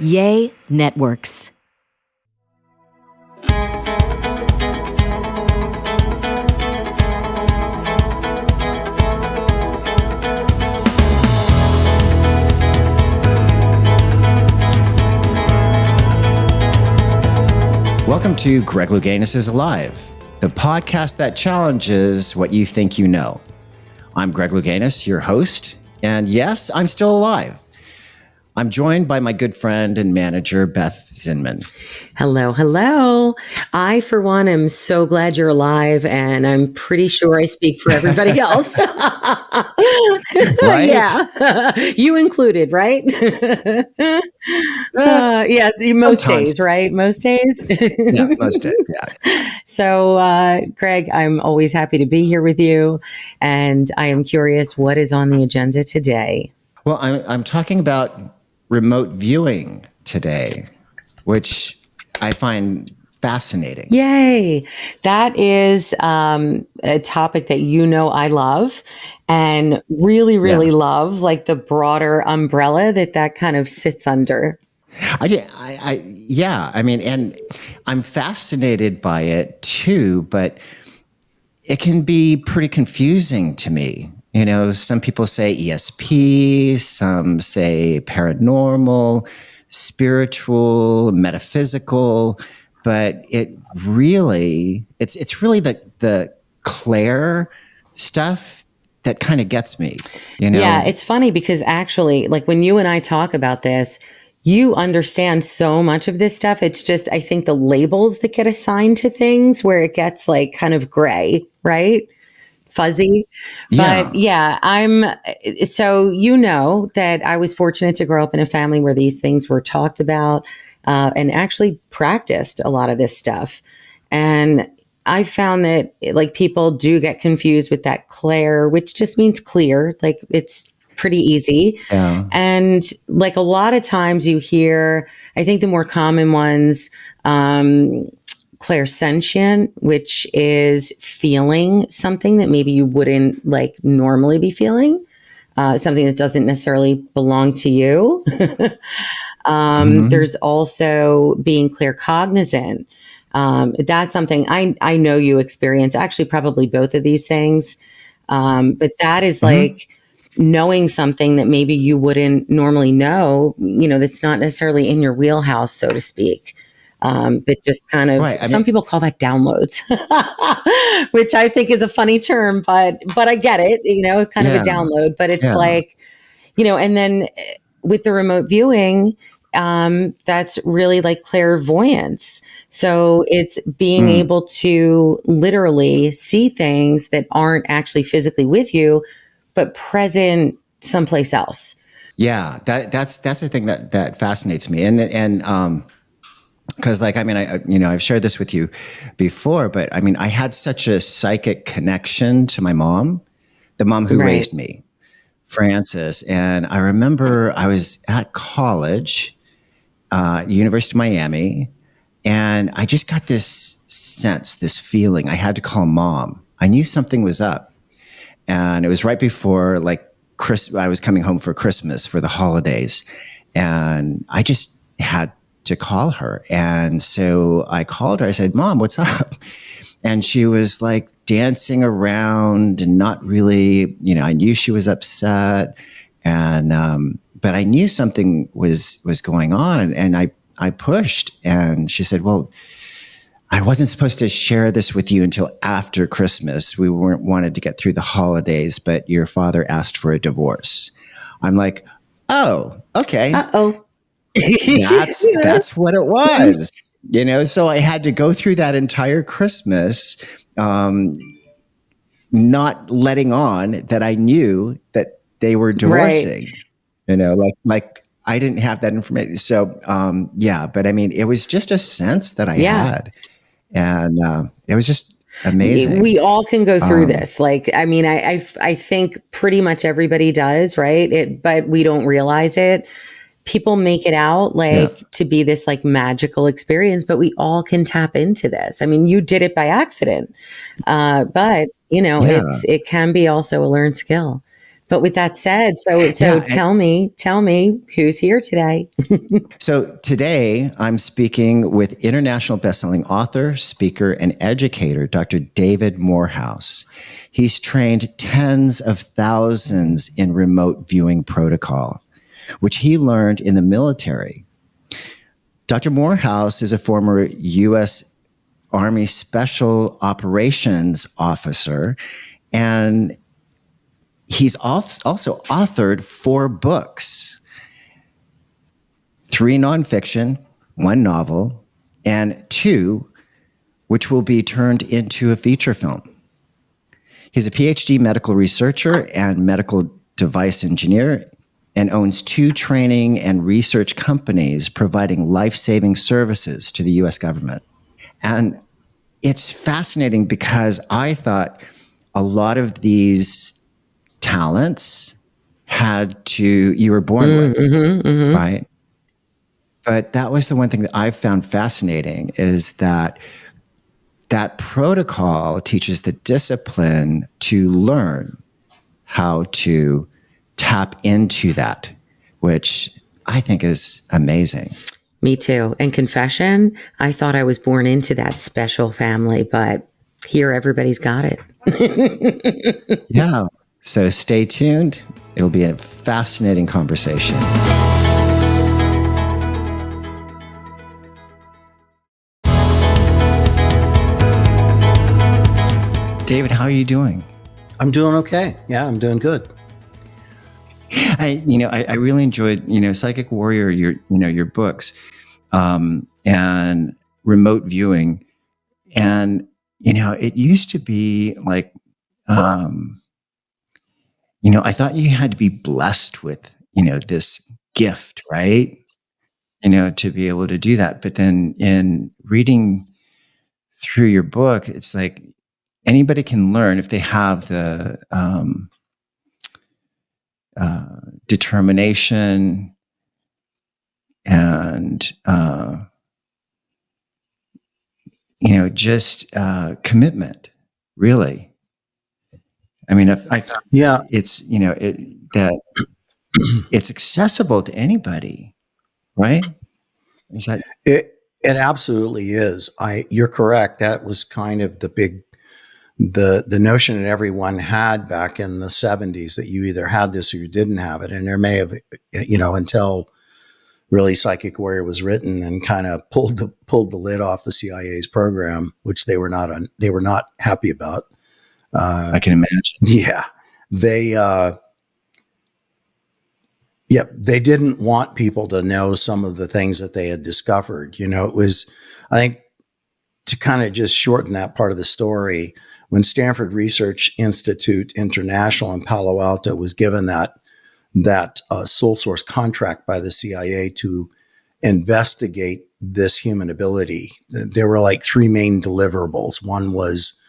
Yay Networks. Welcome to Greg Louganis is Alive, the podcast that challenges what you think you know. I'm Greg Louganis, your host, and yes, I'm still alive. I'm joined by my good friend and manager, Beth Zinman. Hello, hello. I, for one, am so glad you're alive, and I'm pretty sure I speak for everybody else. Right? Yeah, you included, right? Yes, most Sometimes. days, right? Most days. Yeah, most days, yeah. So, Greg, I'm always happy to be here with you, and I am curious what is on the agenda today. Well, I'm talking about remote viewing today, which I find fascinating. Yay. That is a topic that I love and really love, like the broader umbrella that kind of sits under. I mean, and I'm fascinated by it too, but it can be pretty confusing to me. You know, some people say ESP, some say paranormal, spiritual, metaphysical, but it's really the Claire stuff that kind of gets me, you know? Yeah, it's funny because actually, like when you and I talk about this, you understand so much of this stuff. It's just, I think the labels that get assigned to things where it gets like kind of gray, right? Fuzzy. Yeah. But yeah, so that I was fortunate to grow up in a family where these things were talked about and actually practiced a lot of this stuff. And I found that like people do get confused with that Claire, which just means clear, like it's pretty easy. Yeah. And like a lot of times you hear, I think the more common ones, clairsentient, which is feeling something that maybe you wouldn't like normally be feeling, something that doesn't necessarily belong to you. There's also being claircognizant. That's something I know you experience, actually probably both of these things. But that is like knowing something that maybe you wouldn't normally know, that's not necessarily in your wheelhouse, so to speak. But just kind of, some people call that downloads, which I think is a funny term, but I get it, kind of a download, but it's like, and then with the remote viewing, that's really like clairvoyance. So it's being able to literally see things that aren't actually physically with you, but present someplace else. Yeah, that's the thing that fascinates me. And because like, I mean, I've shared this with you before, but I mean, I had such a psychic connection to my mom, the mom who raised me, Frances. And I remember I was at college, University of Miami, and I just got this sense, this feeling. I had to call Mom. I knew something was up. And it was right before like I was coming home for Christmas for the holidays. And I just had to call her. And so I called her. I said, Mom, what's up? And she was like dancing around and not really, I knew she was upset. And, but I knew something was going on. And I pushed, and she said, well, I wasn't supposed to share this with you until after Christmas. We wanted to get through the holidays, but your father asked for a divorce. I'm like, oh, okay. Uh-oh. That's what it was, so I had to go through that entire Christmas, not letting on that I knew that they were divorcing, like I didn't have that information. So, but I mean, it was just a sense that I had, and it was just amazing. We all can go through this. Like, I mean, I think pretty much everybody does, right? But we don't realize it. People make it out like to be this like magical experience, but we all can tap into this. I mean, you did it by accident, but it can be also a learned skill. But with that said, so Yeah. tell me who's here today. So today I'm speaking with international bestselling author, speaker, and educator, Dr. David Morehouse. He's trained tens of thousands in remote viewing protocol, which he learned in the military. Dr. Morehouse is a former U.S. Army Special Operations officer, and he's also authored 4 books, 3 nonfiction, 1 novel, and 2 which will be turned into a feature film. He's a PhD medical researcher and medical device engineer and owns 2 training and research companies providing life-saving services to the US government. And it's fascinating because I thought a lot of these talents you were born with, right? But that was the one thing that I found fascinating, is that protocol teaches the discipline to learn how to tap into that, which I think is amazing. Me too. And confession, I thought I was born into that special family, but here everybody's got it. Yeah. So stay tuned. It'll be a fascinating conversation. David, how are you doing? I'm doing okay. Yeah, I'm doing good. I really enjoyed, Psychic Warrior, your books, and remote viewing. And, it used to be like, I thought you had to be blessed with, this gift, right? To be able to do that. But then in reading through your book, it's like anybody can learn if they have the determination and just commitment. Really, I mean, Yeah, it's that it's accessible to anybody, right? Is that it absolutely is. You're correct. That was kind of the notion that everyone had back in the 70s, that you either had this or you didn't have it. And there may have, until really Psychic Warrior was written and kind of pulled the lid off the CIA's program, which they were not happy about. I can imagine. Yeah, they didn't want people to know some of the things that they had discovered. It was, I think, to kind of just shorten that part of the story, when Stanford Research Institute International in Palo Alto was given that sole source contract by the CIA to investigate this human ability, there were like 3 main deliverables. One was,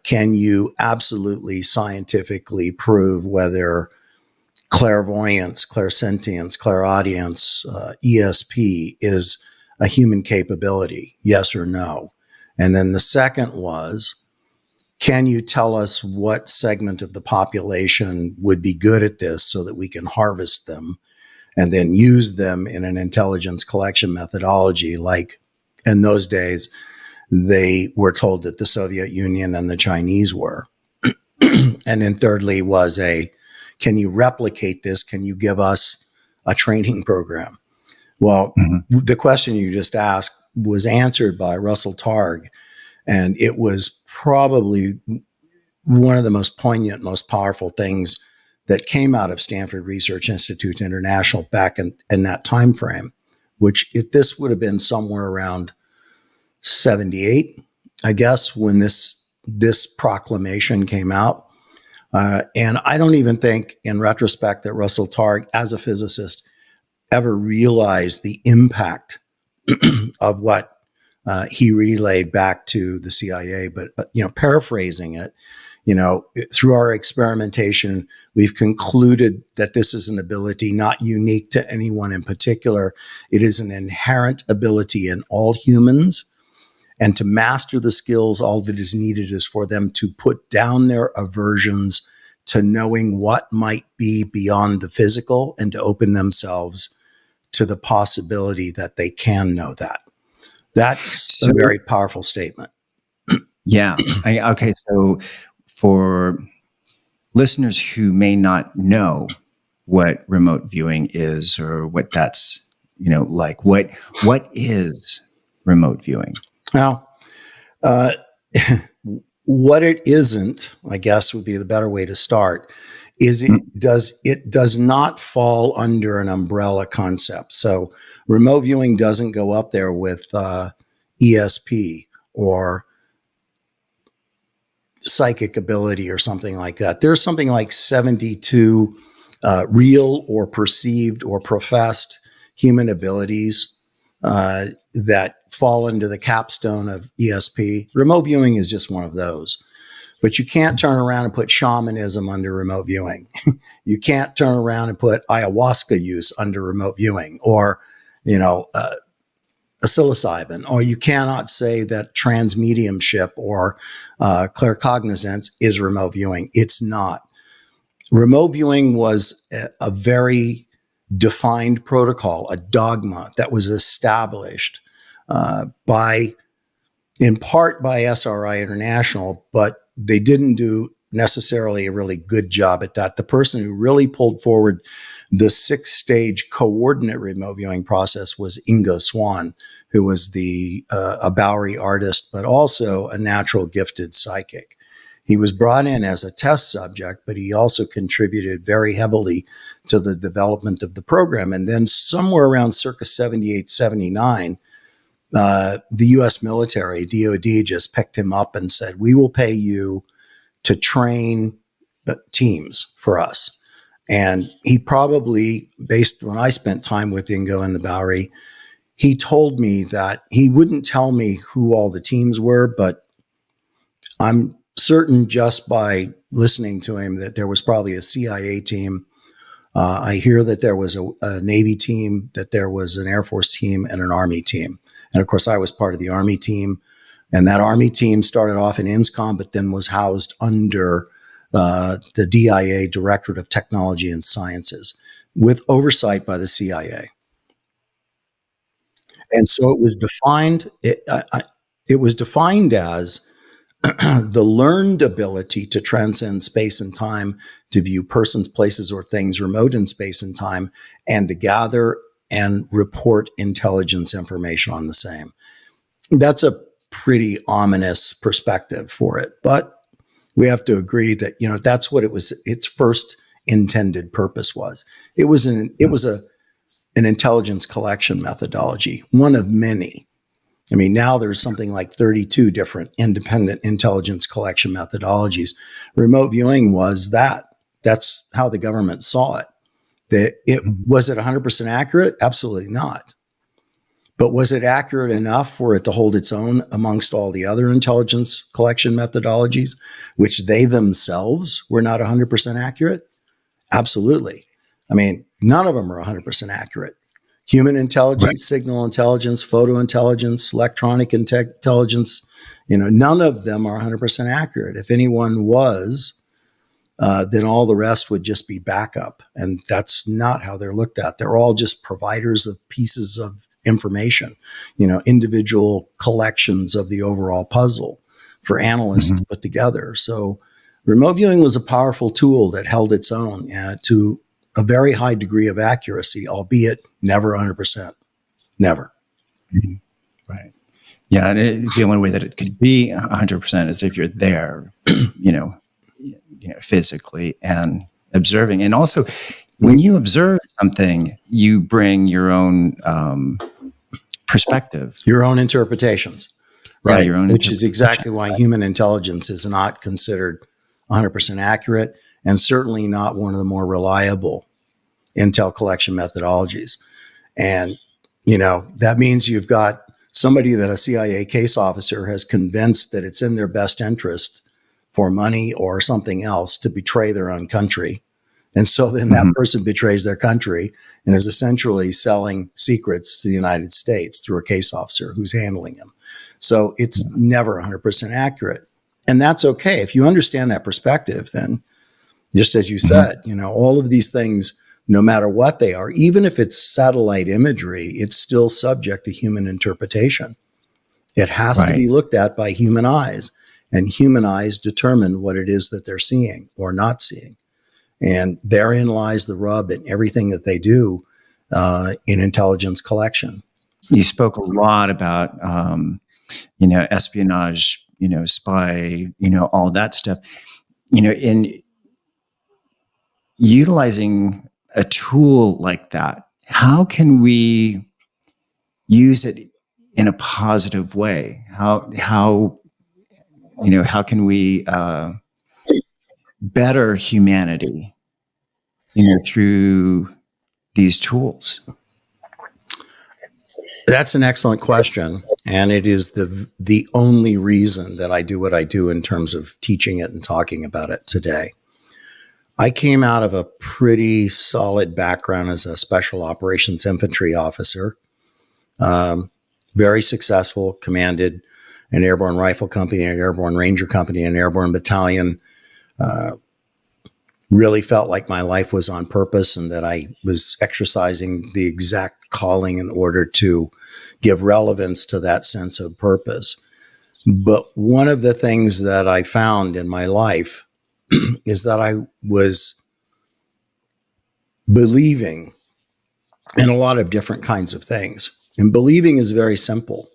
can you absolutely scientifically prove whether clairvoyance, clairsentience, clairaudience, ESP is a human capability? Yes or no? And then the second was, can you tell us what segment of the population would be good at this so that we can harvest them and then use them in an intelligence collection methodology? Like in those days, they were told that the Soviet Union and the Chinese were. And then thirdly was can you replicate this? Can you give us a training program? Well, the question you just asked was answered by Russell Targ, and it was probably one of the most poignant, most powerful things that came out of Stanford Research Institute International back in that time frame, which this would have been somewhere around 78, I guess, when this proclamation came out. And I don't even think, in retrospect, that Russell Targ, as a physicist, ever realized the impact of what he relayed back to the CIA. But paraphrasing it, through our experimentation, we've concluded that this is an ability not unique to anyone in particular. It is an inherent ability in all humans. And to master the skills, all that is needed is for them to put down their aversions, to knowing what might be beyond the physical and to open themselves to the possibility that they can know that. That's a very powerful statement. Yeah. Okay. So for listeners who may not know what remote viewing is or what that's, like, what is remote viewing? Now, what it isn't, I guess would be the better way to start, is it does not fall under an umbrella concept. So remote viewing doesn't go up there with ESP or psychic ability or something like that. There's something like 72 real or perceived or professed human abilities that fall into the capstone of ESP. Remote viewing is just one of those. But you can't turn around and put shamanism under remote viewing. You can't turn around and put ayahuasca use under remote viewing, or, psilocybin, or you cannot say that transmediumship or claircognizance is remote viewing. It's not. Remote viewing was a very defined protocol, a dogma that was established in part by SRI International, but they didn't do necessarily a really good job at that. The person who really pulled forward the 6-stage coordinate remote viewing process was Ingo Swann, who was a Bowery artist, but also a natural gifted psychic. He was brought in as a test subject, but he also contributed very heavily to the development of the program. And then somewhere around circa 78, 79, the U.S. military, DOD, just picked him up and said, we will pay you to train teams for us. And he probably, based when I spent time with Ingo in the Bowery, he told me that he wouldn't tell me who all the teams were, but I'm certain just by listening to him that there was probably a CIA team. I hear that there was a Navy team, that there was an Air Force team, and an Army team. And of course, I was part of the Army team. And that Army team started off in INSCOM, but then was housed under the DIA, Directorate of Technology and Sciences, with oversight by the CIA. And so it was defined. It was defined as the learned ability to transcend space and time, to view persons, places, or things remote in space and time, and to gather and report intelligence information on the same. That's a pretty ominous perspective for it, but we have to agree that that's what it was. Its first intended purpose was. It was an intelligence collection methodology, one of many. I mean, now there's something like 32 different independent intelligence collection methodologies. Remote viewing was that. That's how the government saw it. Was it 100% accurate? Absolutely not. But was it accurate enough for it to hold its own amongst all the other intelligence collection methodologies, which they themselves were not 100% accurate? Absolutely. I mean, none of them are 100% accurate. Human intelligence, right. Signal intelligence, photo intelligence, electronic intelligence, none of them are 100% accurate. If anyone was, then all the rest would just be backup. And that's not how they're looked at. They're all just providers of pieces of information, individual collections of the overall puzzle for analysts to put together. So remote viewing was a powerful tool that held its own to a very high degree of accuracy, albeit never 100%. Never. Right. Yeah. And the only way that it could be 100% is if you're there, physically and observing. And also, when you observe something, you bring your own perspective, your own interpretations, right? Yeah, your own, which is exactly why human intelligence is not considered 100% accurate, and certainly not one of the more reliable intel collection methodologies. And that means you've got somebody that a CIA case officer has convinced that it's in their best interest for money or something else to betray their own country. And so then that person betrays their country and is essentially selling secrets to the United States through a case officer who's handling them. So it's never 100% accurate. And that's okay. If you understand that perspective, then, Just as you said, all of these things, no matter what they are, even if it's satellite imagery, it's still subject to human interpretation. It has to be looked at by human eyes, and human eyes determine what it is that they're seeing or not seeing. And therein lies the rub in everything that they do in intelligence collection. You spoke a lot about, espionage, spy, all that stuff, in utilizing a tool like that. How can we use it in a positive way? How can we better humanity, through these tools? That's an excellent question, and it is the only reason that I do what I do in terms of teaching it and talking about it today. I came out of a pretty solid background as a special operations infantry officer. Very successful, commanded an airborne rifle company, an airborne ranger company, an airborne battalion. Really felt like my life was on purpose and that I was exercising the exact calling in order to give relevance to that sense of purpose. But one of the things that I found in my life is that I was believing in a lot of different kinds of things. And believing is very simple.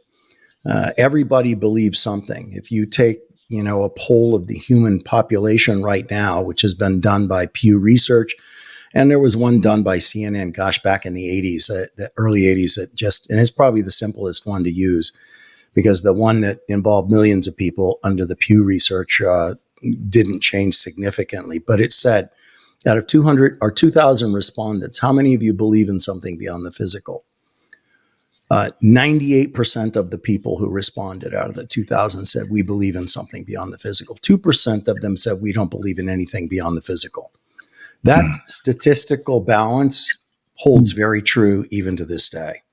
Everybody believes something. If you take, a poll of the human population right now, which has been done by Pew Research, and there was one done by CNN, back in the 80s, the early 80s, and it's probably the simplest one to use, because the one that involved millions of people under the Pew Research didn't change significantly. But it said, out of 200 or 2,000 respondents, how many of you believe in something beyond the physical? 98% of the people who responded out of the 2,000 said, we believe in something beyond the physical. 2% of them said, we don't believe in anything beyond the physical. That statistical balance holds very true even to this day.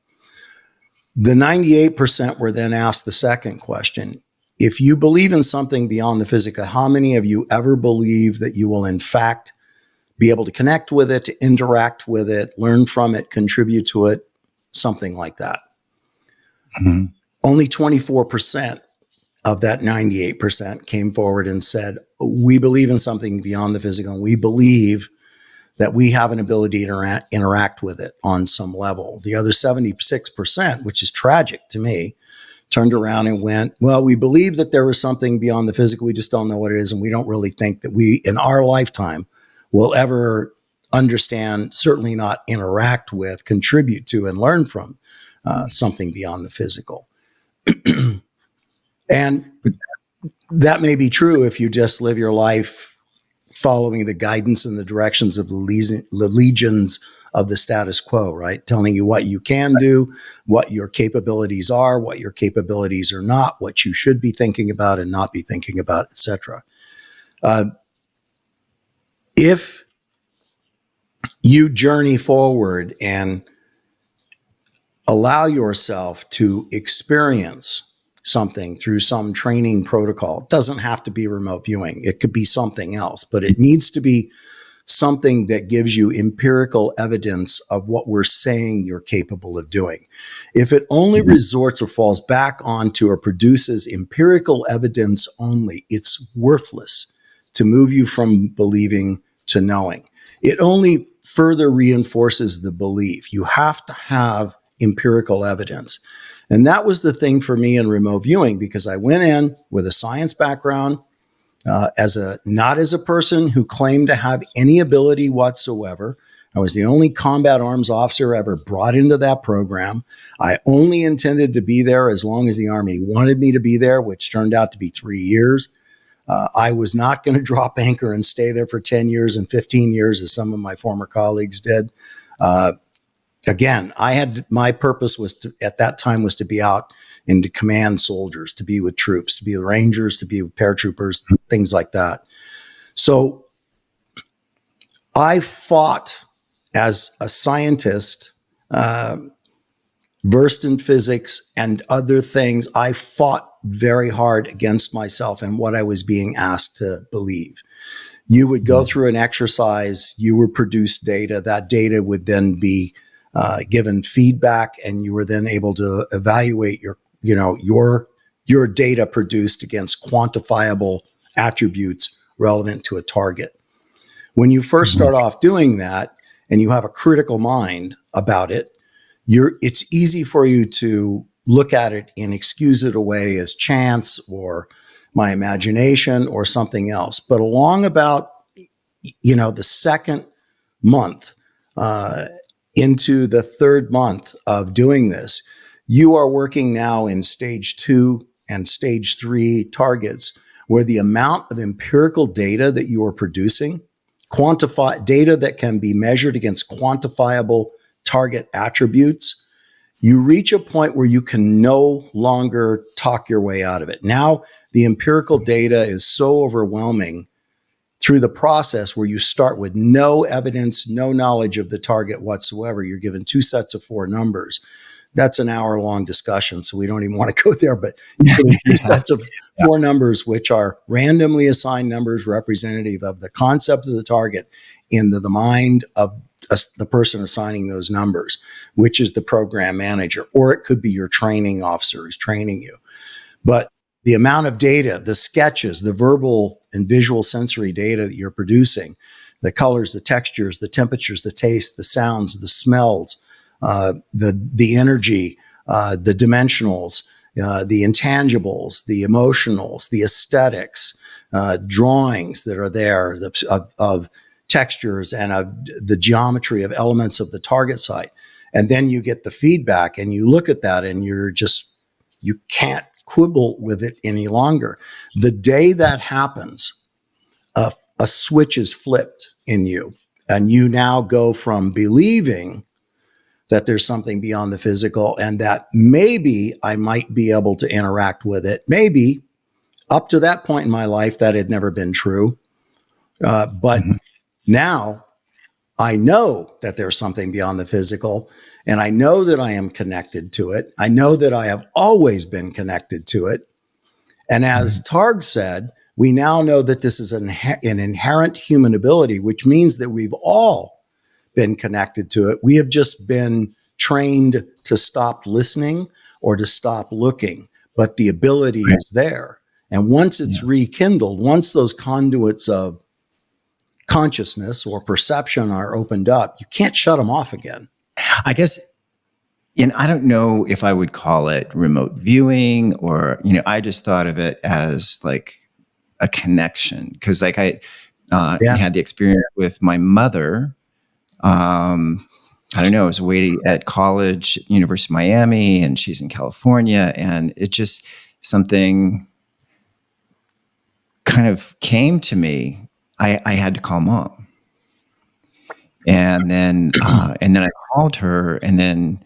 The 98% were then asked the second question. If you believe in something beyond the physical, how many of you ever believe that you will in fact be able to connect with it, to interact with it, learn from it, contribute to it, something like that? Mm-hmm. Only 24% of that 98% came forward and said, we believe in something beyond the physical, and we believe that we have an ability to interact with it on some level. The other 76%, which is tragic to me, turned around and went, well, we believe that there is something beyond the physical. We just don't know what it is. And we don't really think that we, in our lifetime, will ever understand, certainly not interact with, contribute to, and learn from something beyond the physical. And that may be true if you just live your life following the guidance and the directions of the legions of the status quo, right? Telling you what you can do, what your capabilities are, what your capabilities are not, what you should be thinking about and not be thinking about, etc. If you journey forward and allow yourself to experience something through some training protocol, it doesn't have to be remote viewing. It could be something else, but it needs to be something that gives you empirical evidence of what we're saying you're capable of doing. If it only resorts or falls back onto or produces empirical evidence only, it's worthless to move you from believing to knowing. It only further reinforces the belief. You have to have empirical evidence. And that was the thing for me in remote viewing, because I went in with a science background, not as a person who claimed to have any ability whatsoever. I was the only combat arms officer ever brought into that program. I only intended to be there as long as the Army wanted me to be there, which turned out to be 3 years. I was not going to drop anchor and stay there for 10 years and 15 years as some of my former colleagues did. Again, my purpose at that time was to be out and to command soldiers, to be with troops, to be with rangers, to be with paratroopers, things like that. So I fought as a scientist, versed in physics and other things. I fought very hard against myself and what I was being asked to believe. You would go through an exercise, you would produce data. That data would then be given feedback, and you were then able to evaluate your data produced against quantifiable attributes relevant to a target. When you first start off doing that and you have a critical mind about it, it's easy for you to look at it and excuse it away as chance or my imagination or something else. But along about the second month into the third month of doing this, you are working now in stage 2 and stage 3 targets, where the amount of empirical data that you are producing, quantify data that can be measured against quantifiable target attributes, you reach a point where you can no longer talk your way out of it. Now, the empirical data is so overwhelming through the process where you start with no evidence, no knowledge of the target whatsoever. You're given 2 sets of 4 numbers. That's an hour-long discussion, so we don't even want to go there, but you get 2 sets of 4 numbers, which are randomly assigned numbers representative of the concept of the target in the mind of the person assigning those numbers, which is the program manager, or it could be your training officer who's training you. But the amount of data, the sketches, the verbal and visual sensory data that you're producing, the colors, the textures, the temperatures, the taste, the sounds, the smells, the energy, the dimensionals, the intangibles, the emotionals, the aesthetics, drawings that are there of textures and of the geometry of elements of the target site. And then you get the feedback and you look at that and you can't quibble with it any longer. The day that happens, a switch is flipped in you, and you now go from believing that there's something beyond the physical and that maybe I might be able to interact with it. Maybe up to that point in my life, that had never been true. But now I know that there's something beyond the physical, and I know that I am connected to it. I know that I have always been connected to it. And as Targ said, we now know that this is an inherent human ability, which means that we've all been connected to it. We have just been trained to stop listening or to stop looking, but the ability is there. And once it's rekindled, once those conduits of consciousness or perception are opened up, you can't shut them off again. I guess, and I don't know if I would call it remote viewing or, I just thought of it as like a connection. Cause like I had the experience with my mother. I don't know, I was waiting at college, University of Miami, and she's in California. And it just, something kind of came to me. I had to call mom. And then I called her, and then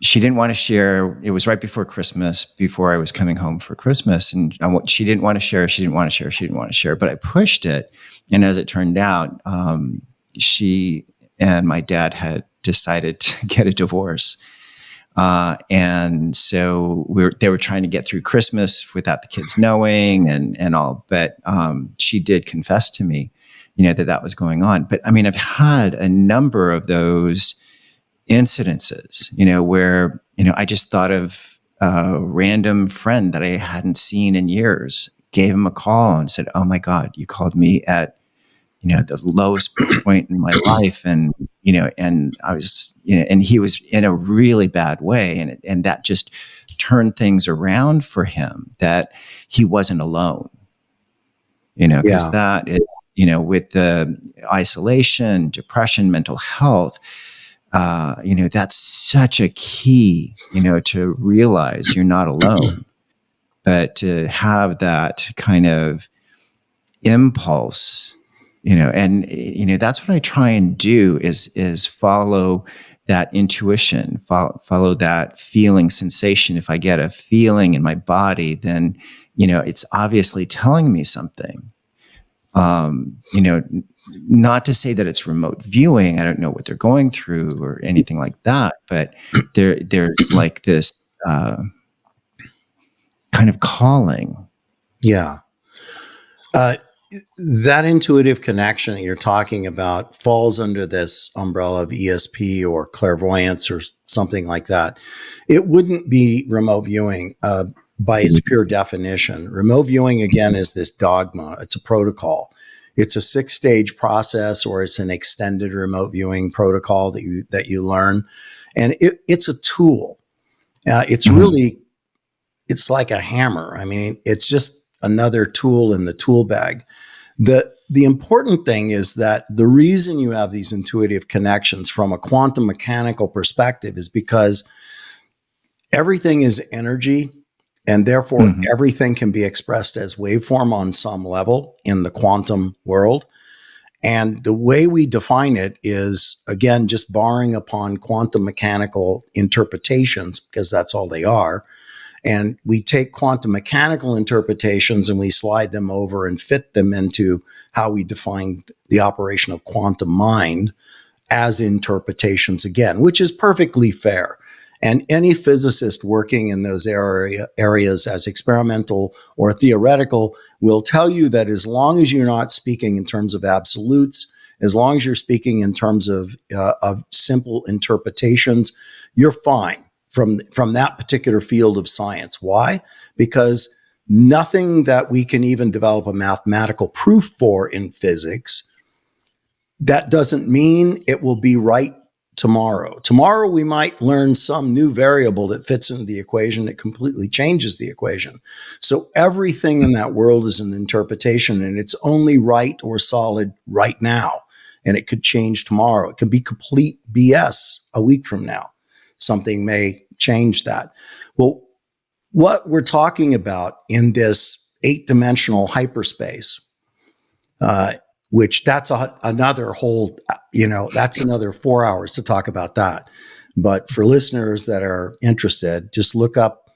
she didn't want to share. It was right before Christmas, before I was coming home for Christmas. And she didn't want to share, but I pushed it. And as it turned out, she and my dad had decided to get a divorce. And so they were trying to get through Christmas without the kids knowing and all, but, she did confess to me, that was going on. But I mean, I've had a number of those incidences, where, I just thought of a random friend that I hadn't seen in years, gave him a call and said, "Oh my God, you called me at, the lowest point in my life." And, and I was, and he was in a really bad way. And that just turned things around for him, that he wasn't alone, because that is, with the isolation, depression, mental health, that's such a key, to realize you're not alone, but to have that kind of impulse, and, that's what I try and do is follow that intuition, follow that feeling sensation. If I get a feeling in my body, then, it's obviously telling me something. Not to say that it's remote viewing. I don't know what they're going through or anything like that, but there's like this kind of calling. Yeah. that intuitive connection that you're talking about falls under this umbrella of ESP or clairvoyance or something like that. It wouldn't be remote viewing by its pure definition. Remote viewing, again, is this dogma. It's a protocol. It's a 6-stage process, or it's an extended remote viewing protocol that you learn, and it's a tool. It's really, it's like a hammer. I mean, it's just another tool in the tool bag. The important thing is that the reason you have these intuitive connections from a quantum mechanical perspective is because everything is energy, and therefore everything can be expressed as waveform on some level in the quantum world. And the way we define it is, again, just borrowing upon quantum mechanical interpretations, because that's all they are. And we take quantum mechanical interpretations and we slide them over and fit them into how we define the operation of quantum mind as interpretations again, which is perfectly fair. And any physicist working in those areas as experimental or theoretical will tell you that as long as you're not speaking in terms of absolutes, as long as you're speaking in terms of simple interpretations, you're fine from that particular field of science. Why? Because nothing that we can even develop a mathematical proof for in physics, that doesn't mean it will be right tomorrow. Tomorrow we might learn some new variable that fits into the equation that completely changes the equation. So everything in that world is an interpretation, and it's only right or solid right now. And it could change tomorrow. It could be complete BS a week from now. Something may change that. Well, what we're talking about in this 8-dimensional hyperspace, which that's another whole, that's another 4 hours to talk about that. But for listeners that are interested, just look up,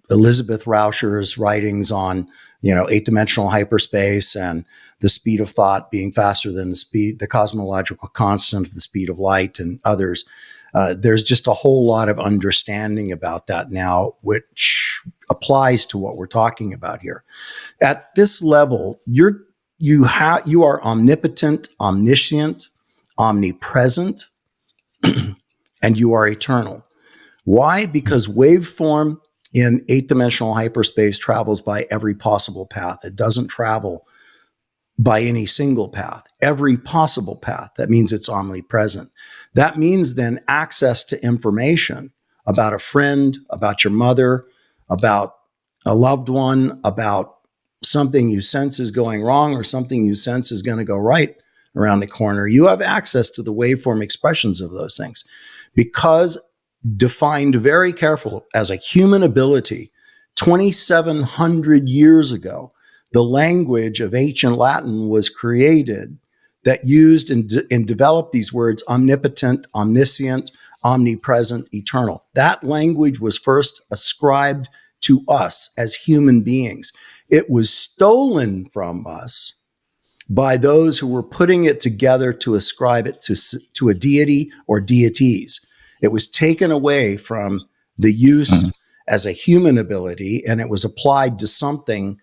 Elizabeth Rauscher's writings on, 8-dimensional hyperspace and the speed of thought being faster than the cosmological constant of the speed of light, and others. There's just a whole lot of understanding about that now, which applies to what we're talking about here. At this level, you are omnipotent, omniscient, omnipresent, and you are eternal. Why? Because waveform in 8-dimensional hyperspace travels by every possible path. It doesn't travel by any single path, every possible path. That means it's omnipresent. That means then access to information about a friend, about your mother, about a loved one, about something you sense is going wrong or something you sense is going to go right around the corner. You have access to the waveform expressions of those things because defined very carefully as a human ability 2,700 years ago. The language of ancient Latin was created that used and developed these words: omnipotent, omniscient, omnipresent, eternal. That language was first ascribed to us as human beings. It was stolen from us by those who were putting it together to ascribe it to a deity or deities. It was taken away from the use as a human ability, and it was applied to something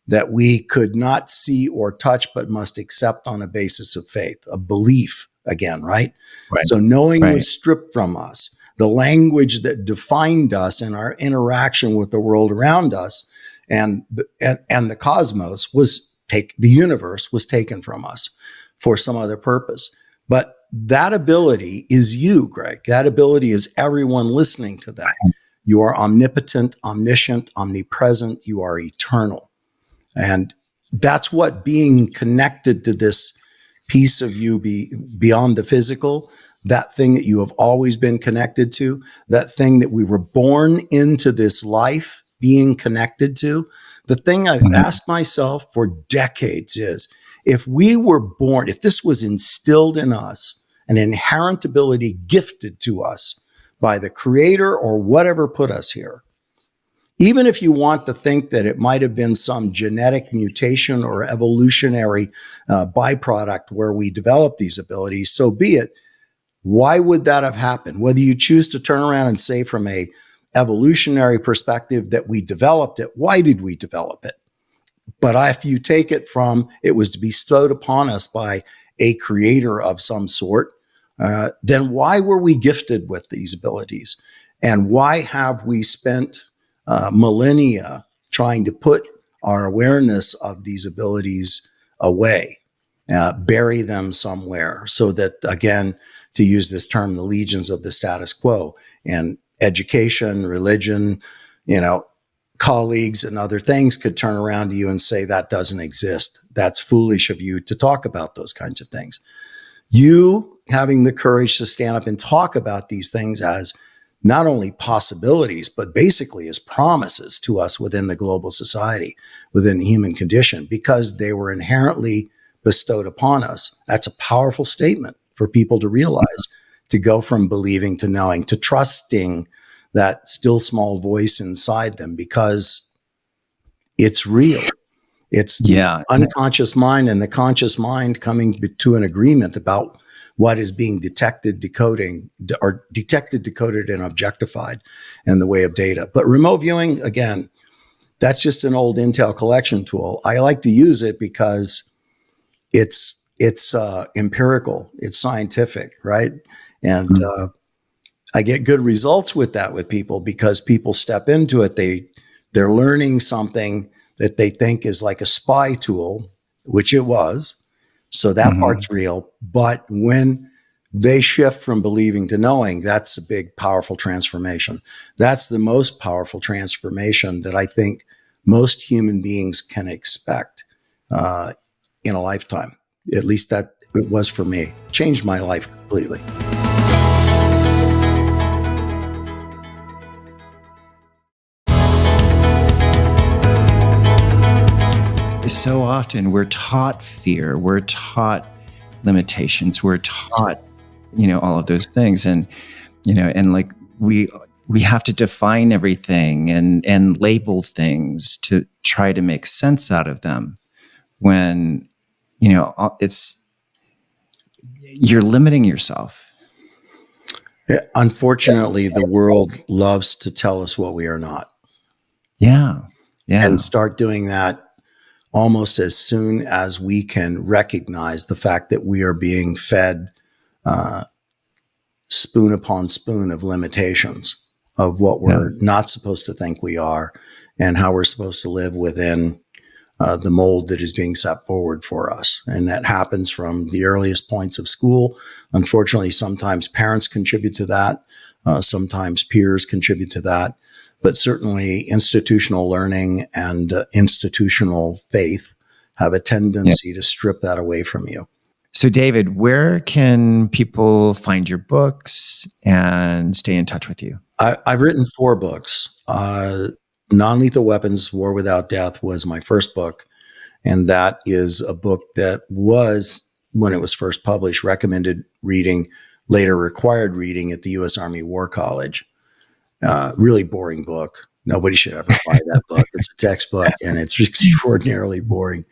that we could not see or touch, but must accept on a basis of faith, a belief again, right? So knowing was stripped from us. The language that defined us and our interaction with the world around us and the cosmos the universe was taken from us for some other purpose. But that ability is you, Greg. That ability is everyone listening to that. You are omnipotent, omniscient, omnipresent. You are eternal. And that's what being connected to this piece of you beyond the physical, that thing that you have always been connected to, that thing that we were born into this life being connected to. The thing I've asked myself for decades is, if we were born, if this was instilled in us, an inherent ability gifted to us by the Creator or whatever put us here, even if you want to think that it might have been some genetic mutation or evolutionary byproduct where we develop these abilities, so be it. Why would that have happened? Whether you choose to turn around and say from a evolutionary perspective that we developed it, why did we develop it? But if you take it from it was bestowed upon us by a creator of some sort, then why were we gifted with these abilities? And why have we spent millennia trying to put our awareness of these abilities away, bury them somewhere so that, again, to use this term, the legions of the status quo and education, religion, colleagues and other things could turn around to you and say that doesn't exist. That's foolish of you to talk about those kinds of things. You having the courage to stand up and talk about these things as not only possibilities, but basically as promises to us within the global society, within the human condition, because they were inherently bestowed upon us. That's a powerful statement for people to realize, to go from believing to knowing, to trusting that still small voice inside them, because it's real. It's the unconscious mind and the conscious mind coming to an agreement about what is being detected, decoded, and objectified in the way of data. But remote viewing, again, that's just an old Intel collection tool. I like to use it because it's empirical, it's scientific, right? And I get good results with that with people because people step into it. They're learning something that they think is like a spy tool, which it was. So that part's real. But when they shift from believing to knowing, that's a big, powerful transformation. That's the most powerful transformation that I think most human beings can expect in a lifetime. At least that it was for me. Changed my life completely. So often we're taught fear, we're taught limitations, we're taught, all of those things. And, and like we have to define everything and label things to try to make sense out of them when, you're limiting yourself. Unfortunately, the world loves to tell us what we are not. Yeah. And start doing that almost as soon as we can recognize the fact that we are being fed spoon upon spoon of limitations of what we're not supposed to think we are and how we're supposed to live within the mold that is being set forward for us. And that happens from the earliest points of school. Unfortunately, sometimes parents contribute to that. Sometimes peers contribute to that. But certainly institutional learning and institutional faith have a tendency to strip that away from you. So, David, where can people find your books and stay in touch with you? I've written 4 books. Non-Lethal Weapons, War Without Death was my first book. And that is a book that was, when it was first published, recommended reading, later required reading at the U.S. Army War College. Really boring book. Nobody should ever buy that book. It's a textbook and it's extraordinarily boring.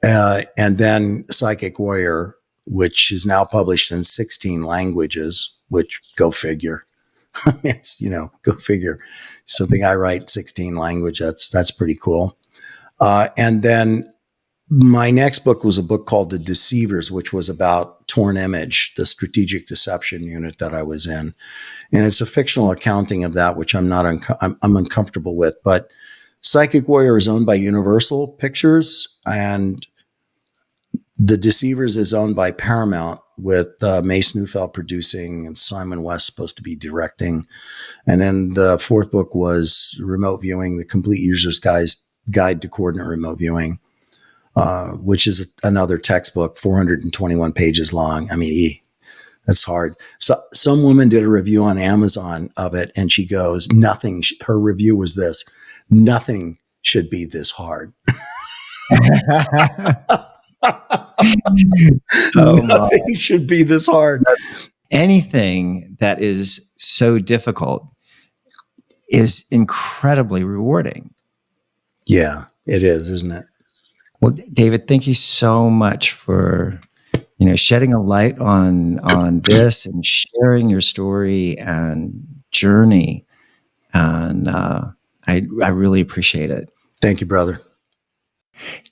And then Psychic Warrior, which is now published in 16 languages, which go figure. It's, go figure. Something I write 16 language. That's pretty cool. And then my next book was a book called The Deceivers, which was about Torn Image, the strategic deception unit that I was in. And it's a fictional accounting of that, which I'm uncomfortable with. But Psychic Warrior is owned by Universal Pictures, and The Deceivers is owned by Paramount, with Mace Neufeld producing and Simon West supposed to be directing. And then the 4th book was Remote Viewing, the Complete User's Guide to Coordinate Remote Viewing, which is another textbook, 421 pages long. I mean, that's hard. So some woman did a review on Amazon of it, and she goes, her review was this: nothing should be this hard. Nothing should be this hard. Anything that is so difficult is incredibly rewarding. Yeah, it is, isn't it? Well, David, thank you so much for shedding a light on this and sharing your story and journey. And I really appreciate it. Thank you, brother.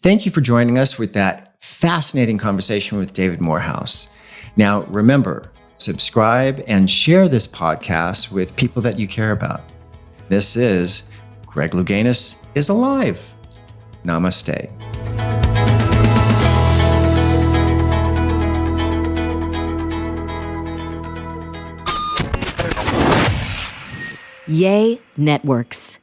Thank you for joining us with that fascinating conversation with David Morehouse. Now, remember, subscribe and share this podcast with people that you care about. This is Greg Louganis is Alive. Namaste. Yay Networks.